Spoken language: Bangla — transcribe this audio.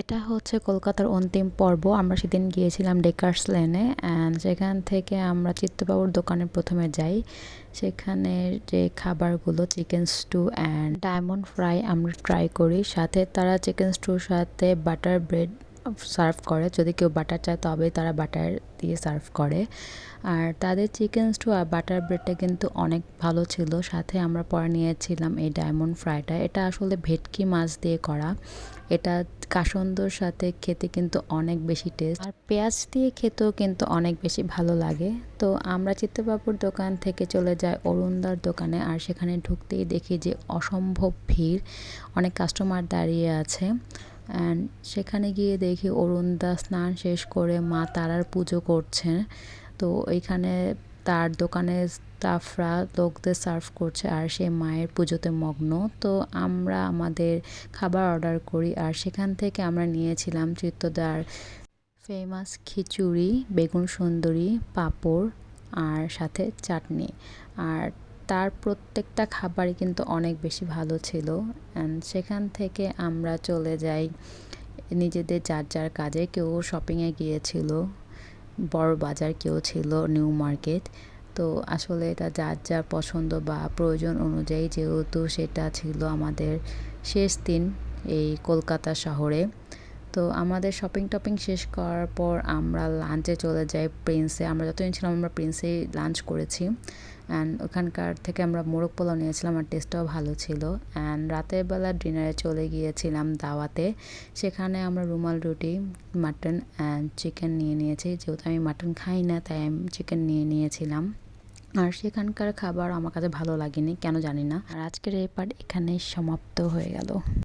এটা হচ্ছে কলকাতার অন্তিম পর্ব। আমরা সেদিন গিয়েছিলাম ডেকার্স লেনে অ্যান্ড সেখান থেকে আমরা চিত্তবাবুর দোকানে প্রথমে যাই। সেখানের যে খাবারগুলো chicken stew and diamond fry আমরা ট্রাই করি। সাথে তারা চিকেন স্টুর সাথে বাটার ব্রেড সার্ভ করে, যদি কেউ বাটার চায় তবে তারা বাটার দিয়ে সার্ভ করে। আর তাদের চিকেন স্টু আর বাটার ব্রেডটা কিন্তু অনেক ভালো ছিল। সাথে আমরা পরে নিয়েছিলাম এই ডায়মন্ড ফ্রাইটা। এটা আসলে ভেটকি মাছ দিয়ে করা। এটা কাসুন্দির সাথে খেতে কিন্তু অনেক বেশি টেস্ট, আর পেঁয়াজ দিয়ে খেতেও কিন্তু অনেক বেশি ভালো লাগে। তো আমরা চিত্তবাবুর দোকান থেকে চলে যাই অরুণদার দোকানে, আর সেখানে ঢুকতেই দেখি যে অসম্ভব ভিড়, অনেক কাস্টমার দাঁড়িয়ে আছে। অ্যান্ড সেখানে গিয়ে দেখি অরুণদা স্নান শেষ করে মা তারার পুজো করছে। তো ওইখানে তার দোকানের স্টাফরা লোকদের সার্ভ করছে আর সে মায়ের পুজোতে মগ্ন। তো আমরা আমাদের খাবার অর্ডার করি, আর সেখান থেকে আমরা নিয়েছিলাম চিত্তদার ফেমাস খিচুড়ি, বেগুন সুন্দরী, পাঁপড় আর সাথে চাটনি। আর তার প্রত্যেকটা খাবারই কিন্তু অনেক বেশি ভালো ছিল। অ্যান্ড সেখান থেকে আমরা চলে যাই নিজেদের যার যার কাজে। কেউ শপিংয়ে গিয়েছিল বড় বাজার, কেউ ছিল নিউ মার্কেট। তো আসলে এটা যার যার পছন্দ বা প্রয়োজন অনুযায়ী, যেহেতু সেটা ছিল আমাদের শেষ দিন এই কলকাতা শহরে। তো আমাদের শপিং টপিং শেষ করার পর আমরা লাঞ্চে চলে যাই প্রিন্সে। আমরা যতদিন ছিলাম আমরা প্রিন্সেই লাঞ্চ করেছি। অ্যান্ড ওখানকার থেকে আমরা মোরগ পোলাও নিয়েছিলাম, আর টেস্টটাও ভালো ছিল। অ্যান্ড রাতের বেলা ডিনারে চলে গিয়েছিলাম দাওয়াতে। সেখানে আমরা রুমাল রুটি, মাটন অ্যান্ড চিকেন নিয়ে নিয়েছি। যেহেতু আমি মাটন খাই না তাই আমি চিকেন নিয়ে নিয়েছিলাম। আর সেখানকার খাবার আমার কাছে ভালো লাগেনি, কেন জানি না। আর আজকের এই পার্ট এখানেই সমাপ্ত হয়ে গেল।